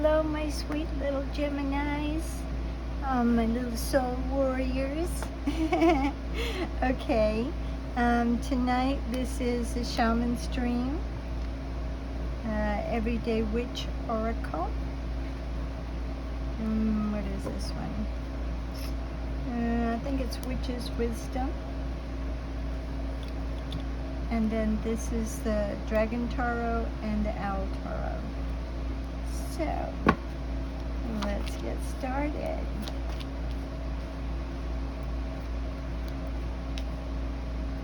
Hello, my sweet little Geminis, my little soul warriors. Okay, tonight this is the Shaman's Dream, Everyday Witch Oracle. What is this one? I think it's Witch's Wisdom. And then this is the Dragon Tarot and the Owl Tarot. So, let's get started.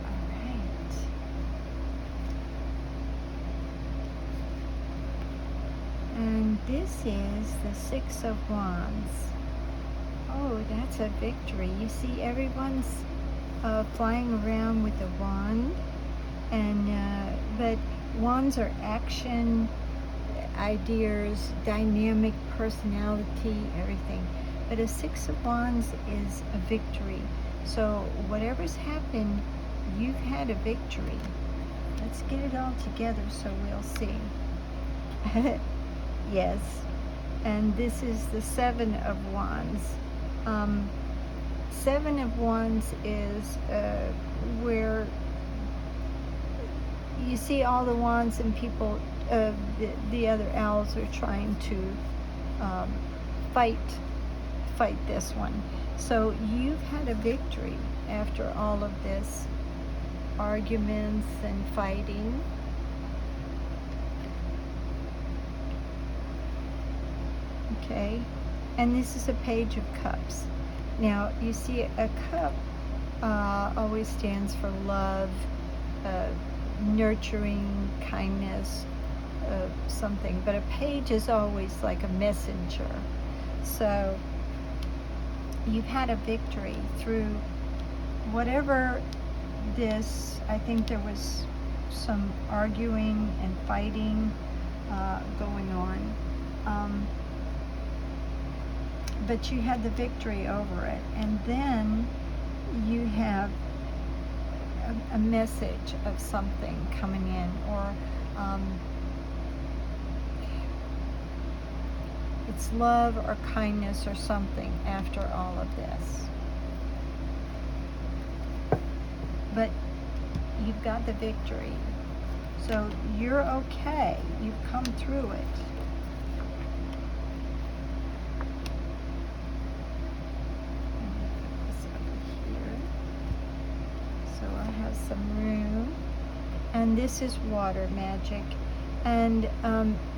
All right. And this is the Six of Wands. Oh, that's a victory. You see, everyone's flying around with a wand, and but wands are action, ideas, dynamic personality, everything. But a Six of Wands is a victory. So whatever's happened, you've had a victory. Let's get it all together so we'll see. Yes. And this is the Seven of Wands. Seven of Wands is where you see all the wands and people, the other owls are trying to fight this one. So you've had a victory after all of this arguments and fighting. Okay, and this is a Page of Cups. Now you see a cup always stands for love, nurturing, kindness, something, but a page is always like a messenger. So you've had a victory through whatever this, I think there was some arguing and fighting going on, but you had the victory over it. And then you have a message of something coming in, or it's love or kindness or something after all of this. But you've got the victory. So you're okay. You've come through it. Some room, and this is water magic. And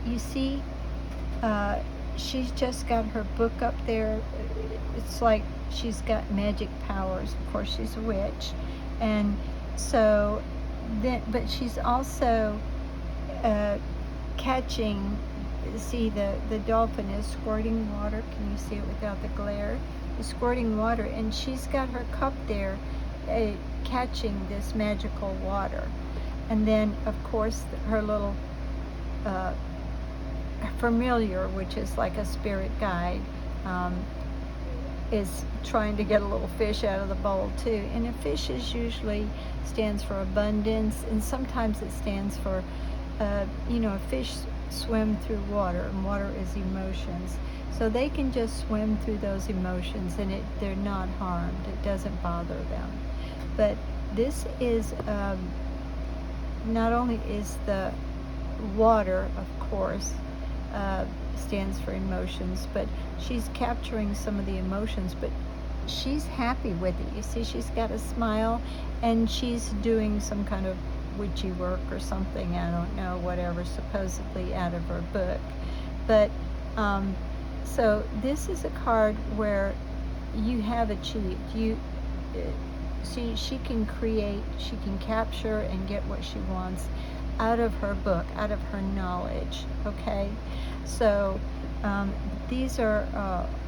you see, she's just got her book up there. It's like she's got magic powers. Of course, she's a witch, and so then, but she's also catching. See, the dolphin is squirting water. Can you see it without the glare? It's squirting water, and she's got her cup there, catching this magical water. And then of course her little familiar, which is like a spirit guide, is trying to get a little fish out of the bowl too. And a fish is usually stands for abundance, and sometimes it stands for a fish swim through water, and water is emotions. So they can just swim through those emotions, and they're not harmed. It doesn't bother them. But this is, not only is the water, of course, stands for emotions, but she's capturing some of the emotions, but she's happy with it. You see, she's got a smile, and she's doing some kind of witchy work or something, I don't know, whatever, supposedly out of her book. But, so this is a card where you have achieved. See, she can create, she can capture and get what she wants out of her book, out of her knowledge, okay? So these are,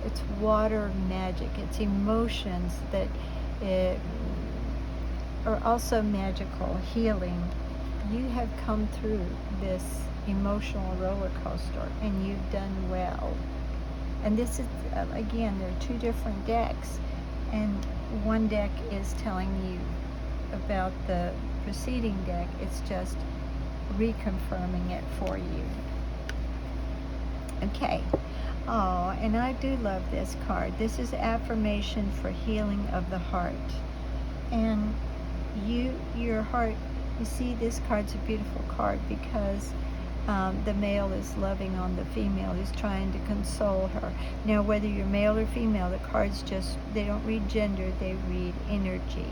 it's water magic, it's emotions that are also magical, healing. You have come through this emotional roller coaster, and you've done well. And this is, again, there are two different decks, and one deck is telling you about the preceding deck. It's just reconfirming it for you. Okay. Oh, and I do love this card. This is affirmation for healing of the heart. And your heart, you see, this card's a beautiful card because the male is loving on the female. He's trying to console her. Now, whether you're male or female, the cards just, they don't read gender, they read energy.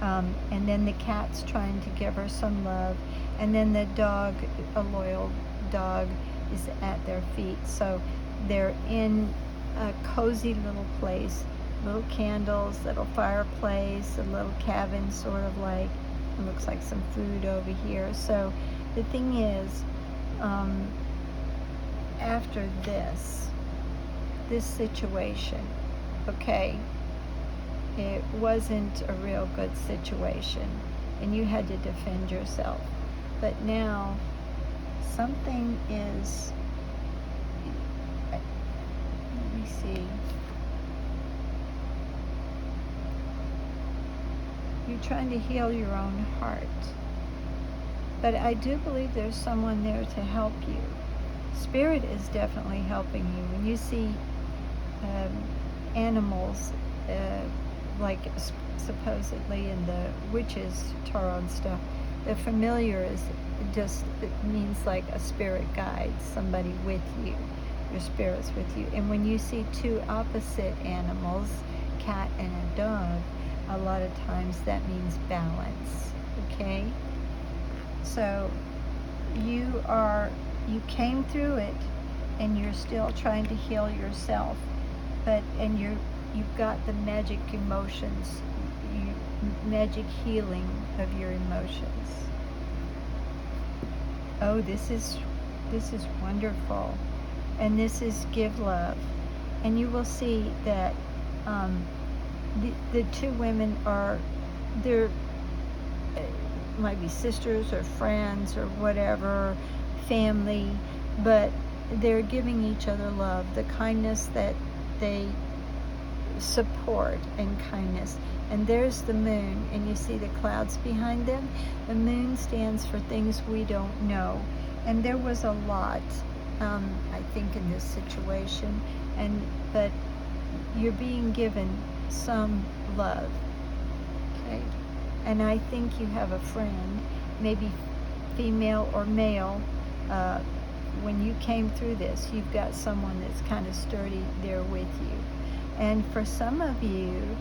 And then the cat's trying to give her some love. And then the dog, a loyal dog, is at their feet. So they're in a cozy little place, little candles, little fireplace, a little cabin, sort of like, it looks like some food over here. So the thing is, after this situation, okay, it wasn't a real good situation and you had to defend yourself. But now something is, let me see, you're trying to heal your own heart. But I do believe there's someone there to help you. Spirit is definitely helping you. When you see animals, like supposedly in the witches' tarot and stuff, the familiar is just, it means like a spirit guide, somebody with you, your spirit's with you. And when you see two opposite animals, cat and a dog, a lot of times that means balance, okay? So you came through it and you're still trying to heal yourself, and you've got the magic emotions, magic healing of your emotions. Oh, this is wonderful. And this is give love. And you will see that the two women they're might be sisters or friends or whatever, family, but they're giving each other love, the kindness that they support, and kindness. And there's the moon, and you see the clouds behind them. The moon stands for things we don't know, and there was a lot, I think, in this situation, but you're being given some love, okay? And I think you have a friend, maybe female or male. When you came through this, you've got someone that's kind of sturdy there with you. And for some of you,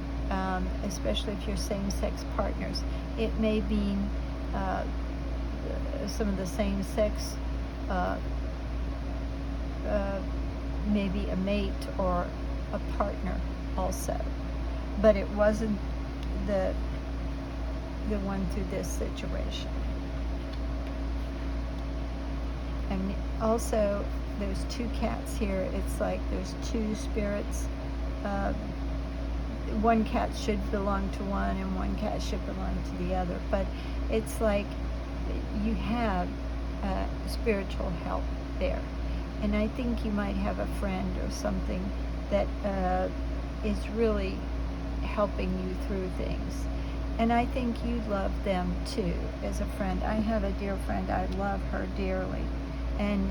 especially if you're same-sex partners, it may mean some of the same-sex, maybe a mate or a partner also. But it wasn't the one through this situation. And also, there's two cats here. It's like there's two spirits. One cat should belong to one and one cat should belong to the other. But it's like you have spiritual help there. And I think you might have a friend or something that is really helping you through things. And I think you love them too as a friend. I have a dear friend, I love her dearly. And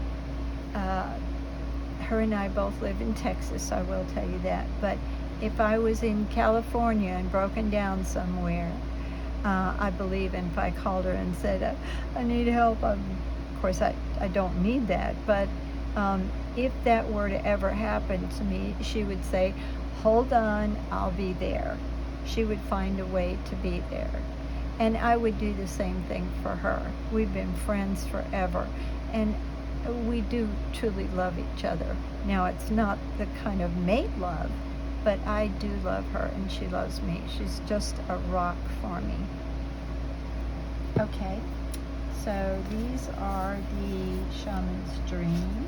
her and I both live in Texas, I will tell you that. But if I was in California and broken down somewhere, I believe, and if I called her and said, I need help, of course I don't need that, but if that were to ever happen to me, she would say, hold on, I'll be there. She would find a way to be there. And I would do the same thing for her. We've been friends forever. And we do truly love each other. Now, it's not the kind of mate love, but I do love her and she loves me. She's just a rock for me. Okay, so these are the Shaman's Dream.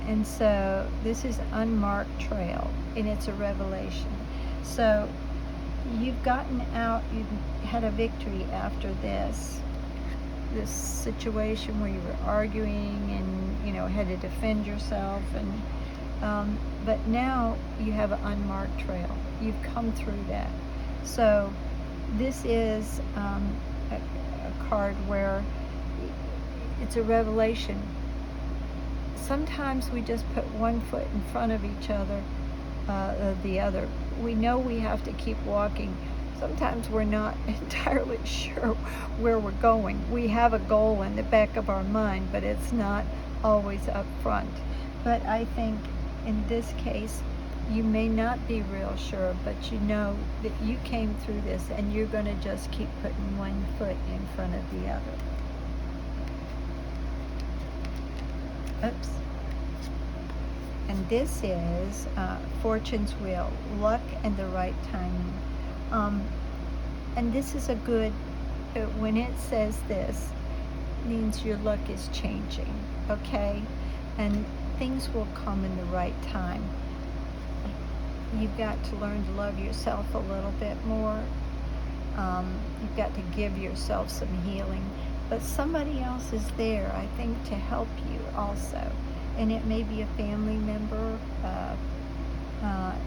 And so this is Unmarked Trail, and it's a revelation. So you've gotten out, you've had a victory after this situation where you were arguing and, you know, had to defend yourself, and but now you have an unmarked trail. You've come through that. So this is a card where it's a revelation. Sometimes we just put one foot in front of each other, the other. We know we have to keep walking. Sometimes we're not entirely sure where we're going. We have a goal in the back of our mind, but it's not always up front. But I think in this case, you may not be real sure, but you know that you came through this and you're going to just keep putting one foot in front of the other. Oops. And this is Fortune's Wheel, luck and the right timing. And this is a good, when it says this, means your luck is changing, okay? And things will come in the right time. You've got to learn to love yourself a little bit more. You've got to give yourself some healing. But somebody else is there, I think, to help you also. And it may be a family member,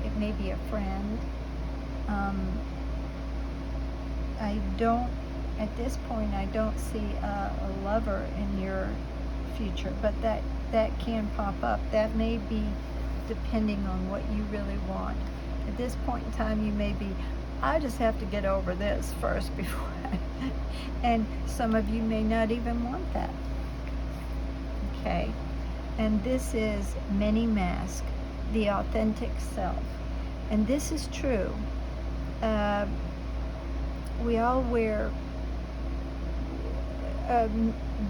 it may be a friend. At this point, I don't see a lover in your future, but that can pop up. That may be depending on what you really want. At this point in time, you may be, I just have to get over this first before and some of you may not even want that. Okay. And this is Many Mask, the authentic self. And this is true. We all wear a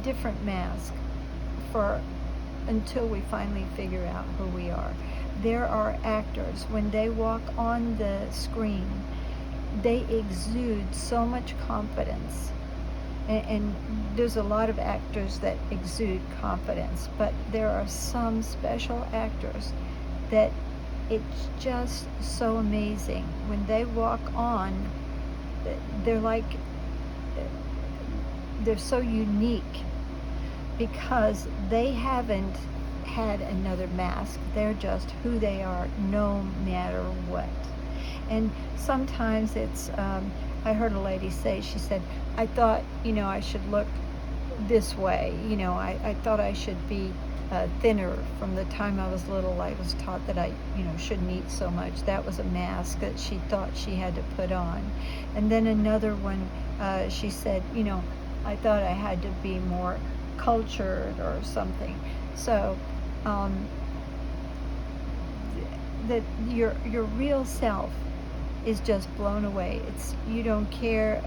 different mask until we finally figure out who we are. There are actors, when they walk on the screen, they exude so much confidence. And there's a lot of actors that exude confidence, but there are some special actors that it's just so amazing. When they walk on, they're so unique because they haven't had another mask. They're just who they are no matter what. And sometimes it's, I heard a lady say, she said, I thought, I should look this way. I thought I should be thinner. From the time I was little, I was taught that I, shouldn't eat so much. That was a mask that she thought she had to put on. And then another one, she said, I thought I had to be more cultured or something. So that your real self is just blown away. You don't care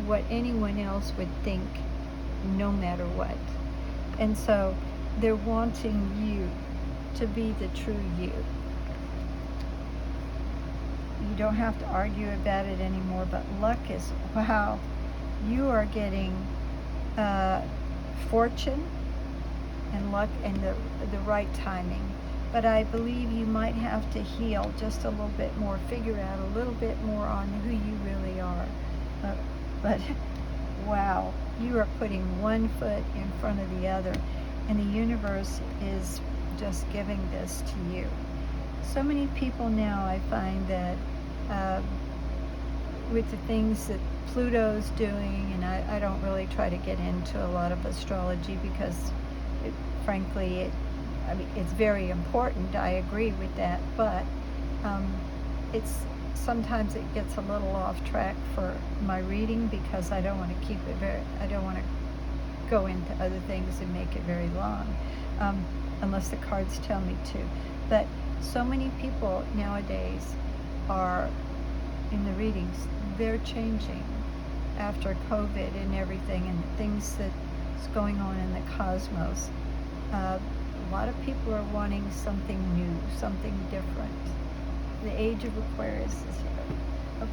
what anyone else would think, no matter what. And so they're wanting you to be the true you. You don't have to argue about it anymore, but luck is, wow, you are getting fortune and luck and the right timing. But I believe you might have to heal just a little bit more, figure out a little bit more on who you really are. But wow, you are putting one foot in front of the other, and the universe is just giving this to you. So many people now, I find that with the things that Pluto's doing, and I don't really try to get into a lot of astrology because frankly, it's very important. I agree with that, but sometimes it gets a little off track for my reading because I don't want to keep it I don't want to go into other things and make it very long, unless the cards tell me to. But so many people nowadays are in the readings, they're changing after COVID and everything and the things that's going on in the cosmos. A lot of people are wanting something new, something different. The Age of Aquarius is here.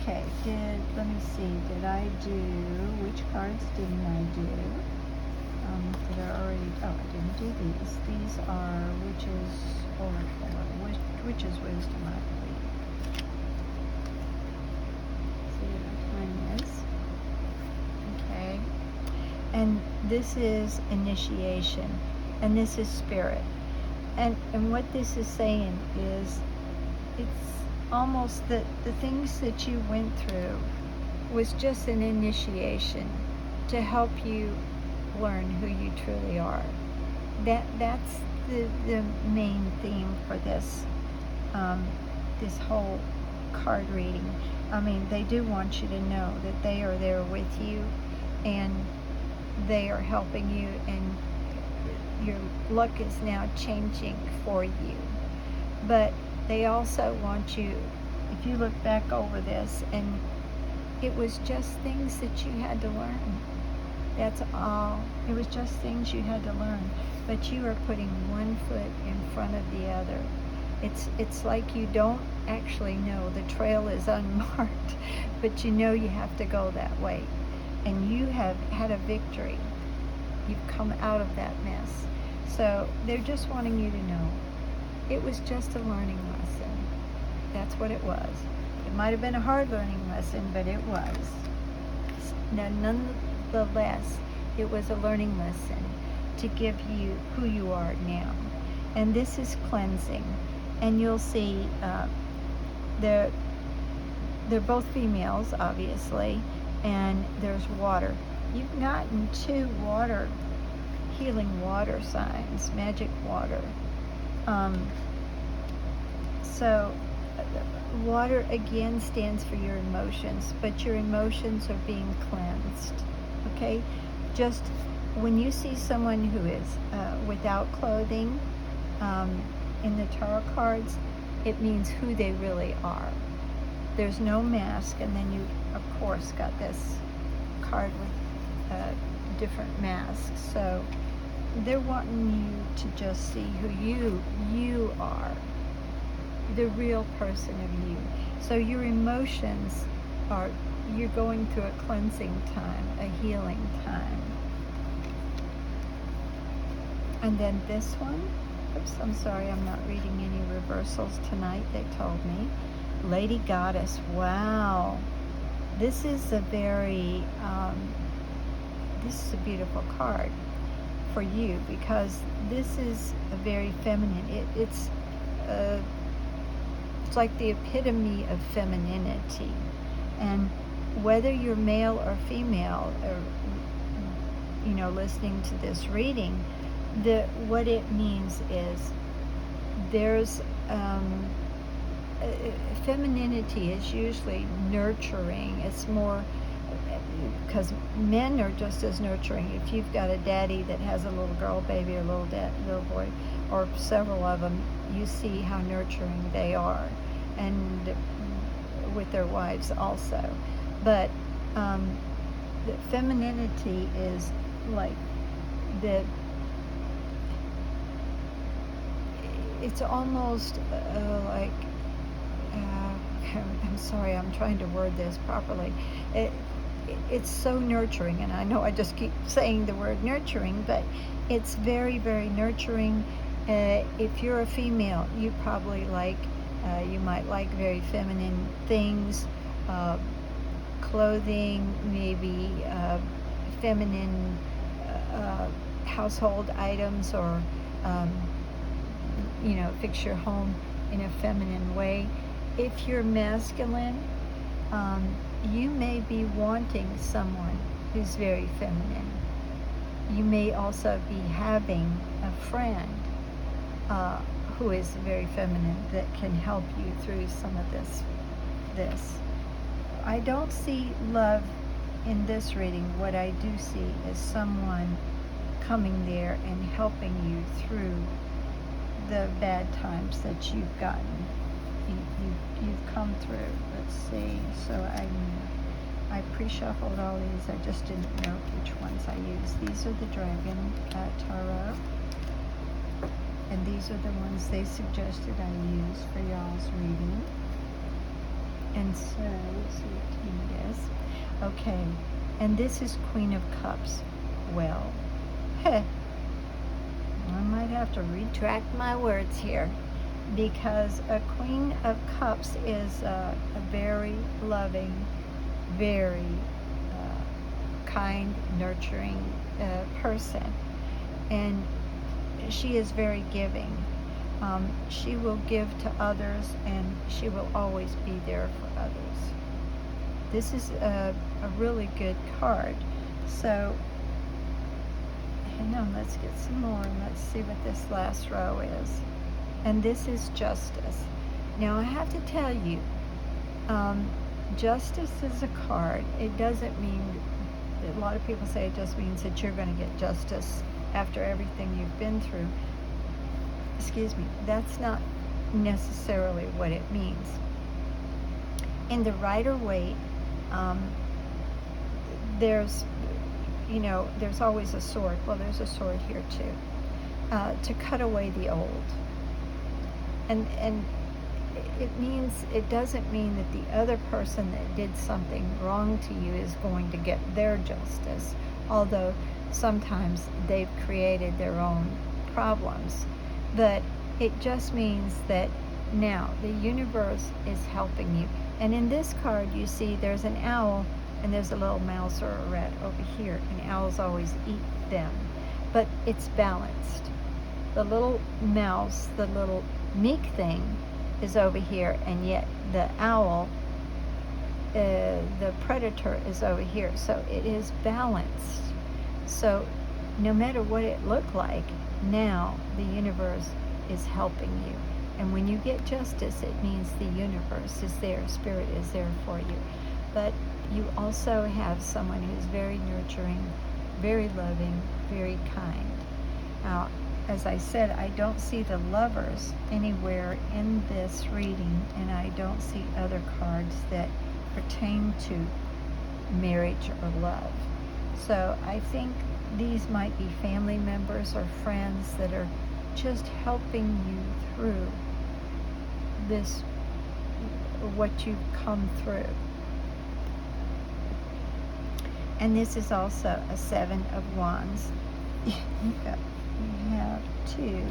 Okay, let me see, did I do, which cards didn't I do? Did I already, I didn't do these. These are Witch's Oracle, Witch's Wisdom, I believe. See what our time is. Okay. And this is initiation. And this is spirit. And what this is saying is, it's almost that the things that you went through was just an initiation to help you learn who you truly are. That's the main theme for this this whole card reading. I mean, they do want you to know that they are there with you, and they are helping you, and your luck is now changing for you. But they also want you, if you look back over this, and it was just things that you had to learn. That's all. It was just things you had to learn. But you are putting one foot in front of the other. It's like you don't actually know. The trail is unmarked, but you know you have to go that way. And you have had a victory. You've come out of that mess. So they're just wanting you to know it was just a learning lesson. That's what it was. It might have been a hard learning lesson, but it was. Now, nonetheless, it was a learning lesson to give you who you are now. And this is cleansing. And you'll see they're both females, obviously, and there's water. You've gotten 2 water, healing water signs, magic water. So water again stands for your emotions, but your emotions are being cleansed, okay? Just when you see someone who is without clothing in the tarot cards, it means who they really are. There's no mask, and then you, of course, got this card with different masks. So they're wanting you to just see who you are, the real person of you. So your emotions are, you're going through a cleansing time, a healing time. And then this one, oops, I'm sorry, I'm not reading any reversals tonight, they told me. Lady Goddess, wow. This is a very, this is a beautiful card for you, because this is a very feminine, it's like the epitome of femininity. And whether you're male or female, or, you know, listening to this reading, what it means is there's femininity is usually nurturing. It's more, because men are just as nurturing. If you've got a daddy that has a little girl baby or little boy, or several of them, you see how nurturing they are, and with their wives also. But the femininity is like it's almost like, I'm sorry, I'm trying to word this properly. It's so nurturing, and I know I just keep saying the word nurturing, but it's very, very nurturing. If you're a female, you probably like, you might like very feminine things, clothing, maybe feminine household items, or you know, fix your home in a feminine way. If you're masculine, you may be wanting someone who's very feminine. You may also be having a friend who is very feminine that can help you through some of this. I don't see love in this reading. What I do see is someone coming there and helping you through the bad times that you've gotten. You've come through. Let's see. So I pre-shuffled all these. I just didn't know which ones I used. These are the Dragon Tarot, and these are the ones they suggested I use for y'all's reading. And so let's see what team it is. Okay, and this is Queen of Cups. Well, I might have to retract my words here, because a Queen of Cups is a very loving, very kind, nurturing person, and she is very giving. She will give to others, and she will always be there for others. This is a really good card. So, hang on, let's get some more and let's see what this last row is. And this is justice. Now I have to tell you, justice is a card. It doesn't mean, a lot of people say it just means that you're going to get justice after everything you've been through. Excuse me, that's not necessarily what it means. In the Rider-Waite, there's always a sword. Well, there's a sword here too, to cut away the old. And it doesn't mean that the other person that did something wrong to you is going to get their justice, although sometimes they've created their own problems. But it just means that now the universe is helping you. And in this card, you see there's an owl and there's a little mouse or a rat over here, and owls always eat them. But it's balanced. The little mouse, the little meek thing, is over here, and yet the owl, the predator, is over here. So it is balanced. So no matter what it looked like, now the universe is helping you. And when you get justice, it means the universe is there, spirit is there for you. But you also have someone who's very nurturing, very loving, very kind. Now, as I said, I don't see the Lovers anywhere in this reading, and I don't see other cards that pertain to marriage or love. So I think these might be family members or friends that are just helping you through this, what you've come through. And this is also a Seven of Wands. You have two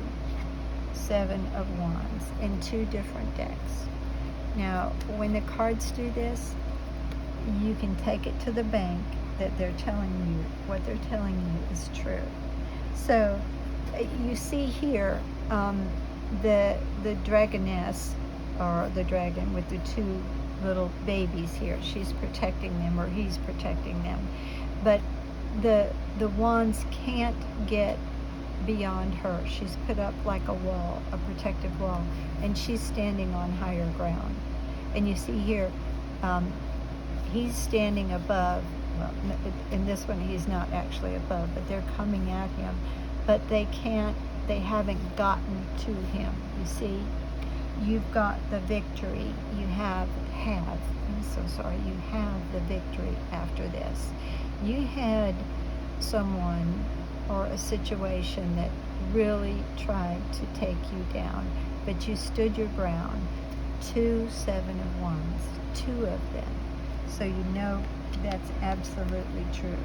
Seven of Wands in two different decks. Now, when the cards do this, you can take it to the bank that they're telling you, what they're telling you is true. So, you see here, the dragoness, or the dragon with the two little babies here. She's protecting them, or he's protecting them. But the wands can't get beyond her. She's put up like a wall, a protective wall, and she's standing on higher ground. And you see here, he's standing above. Well, in this one he's not actually above, but they're coming at him. But they haven't gotten to him. You see, you've got the victory. You have, I'm so sorry, you have the victory after this. You had someone or a situation that really tried to take you down, but you stood your ground. Two Seven of Wands, two of them. So you know that's absolutely true.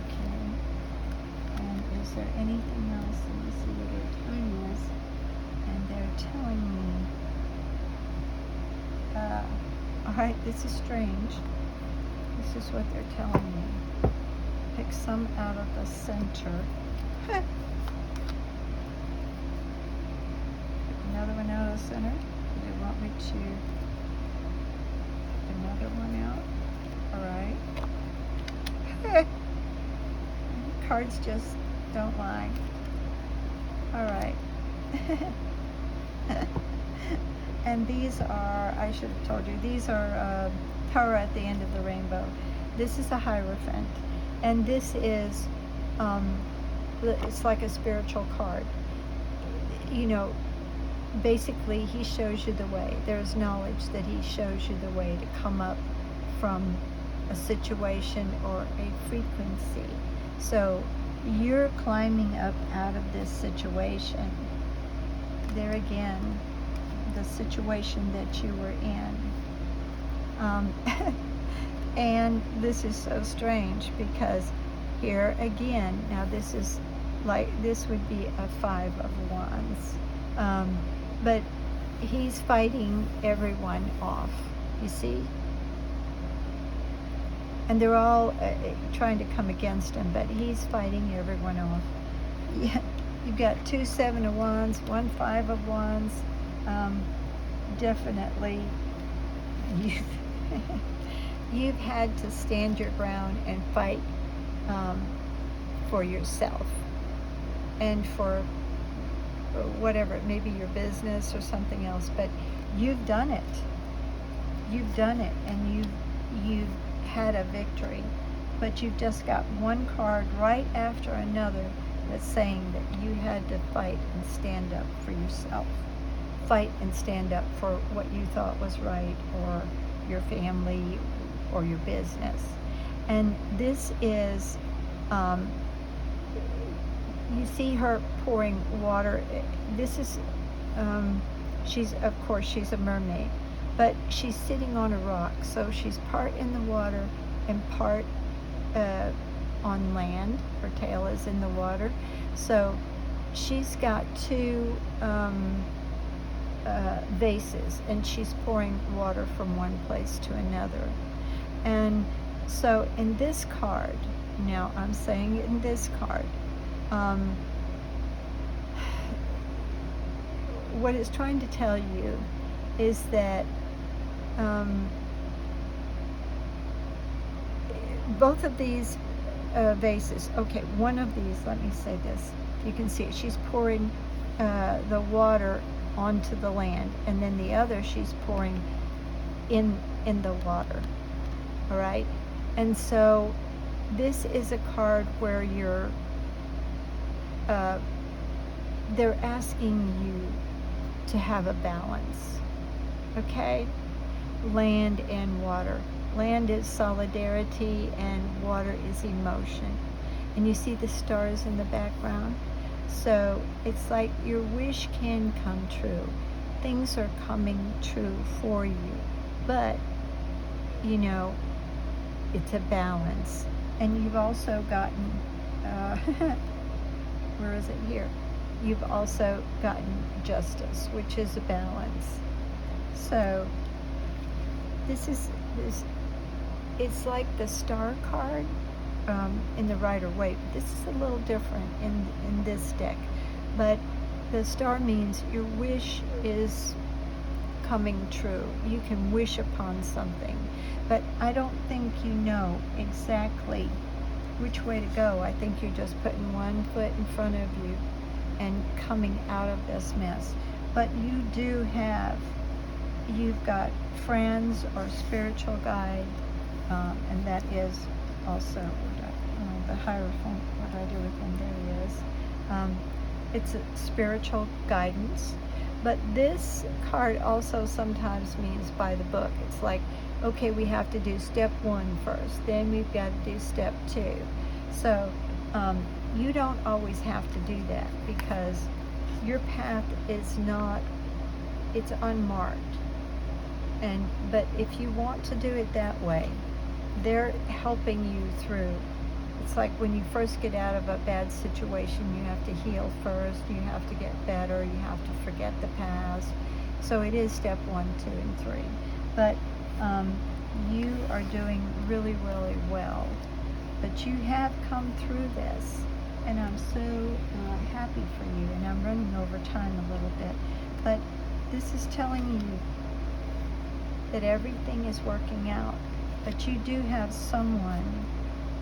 Okay. And is there anything else? Let me see what their time is. And they're telling me, all right, this is strange. This is what they're telling me. Pick some out of the center. Pick another one out of the center. Do they want me to pick another one out? All right. Cards just don't lie. All right. And these are, I should have told you, these are Torah at the end of the rainbow. This is a Hierophant, and this is, it's like a spiritual card. You know, basically he shows you the way. There's knowledge that he shows you the way to come up from a situation or a frequency. So you're climbing up out of this situation. There again, the situation that you were in. And this is so strange because here again, now this is like, this would be a Five of Wands. But he's fighting everyone off, you see? And they're all trying to come against him, but he's fighting everyone off. Yeah, you've got two Seven of Wands, one Five of Wands. Definitely you've you've had to stand your ground and fight um, for yourself and for whatever, it may be your business or something else, but you've done it. You've done it, and you've had a victory. But you've just got one card right after another that's saying that you had to fight and stand up for yourself. Fight and stand up for what you thought was right, or your family, or your business. And this is, you see her pouring water. This is, of course, she's a mermaid, but she's sitting on a rock. So she's part in the water and part on land. Her tail is in the water. So she's got two vases, and she's pouring water from one place to another. And so in this card, now I'm saying in this card, what it's trying to tell you is that both of these vases, okay, one of these, let me say this, you can see it, she's pouring the water onto the land, and then the other she's pouring in the water, all right? And so this is a card where you're they're asking you to have a balance, okay? Land and water. Land is solidarity, and water is emotion. And you see the stars in the background? So it's like your wish can come true. Things are coming true for you. But, you know, it's a balance. And you've also gotten, where is it here? You've also gotten justice, which is a balance. So this is it's like the star card in the Rider-Waite. This is a little different in this deck, but the star means your wish is coming true. You can wish upon something, but I don't think you know exactly which way to go. I think you're just putting one foot in front of you and coming out of this mess. But you've got friends or spiritual guide, and that is also the Hierophant. What do I do with him? There he is. It's a spiritual guidance. But this card also sometimes means by the book. It's like, okay, we have to do step 1 first, then we've got to do step 2. So you don't always have to do that, because your path is not, it's unmarked. But if you want to do it that way, they're helping you through. It's like when you first get out of a bad situation, you have to heal first, you have to get better, you have to forget the past. So it is step 1, 2, and 3. But you are doing really, really well. But you have come through this, and I'm so happy for you. And I'm running over time a little bit, but this is telling you that everything is working out. But you do have someone,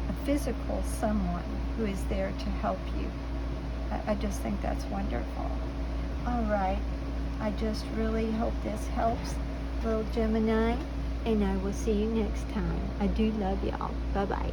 a physical someone, who is there to help you. I just think that's wonderful. All right, I just really hope this helps, little Gemini, and I will see you next time. I do love y'all. Bye-bye.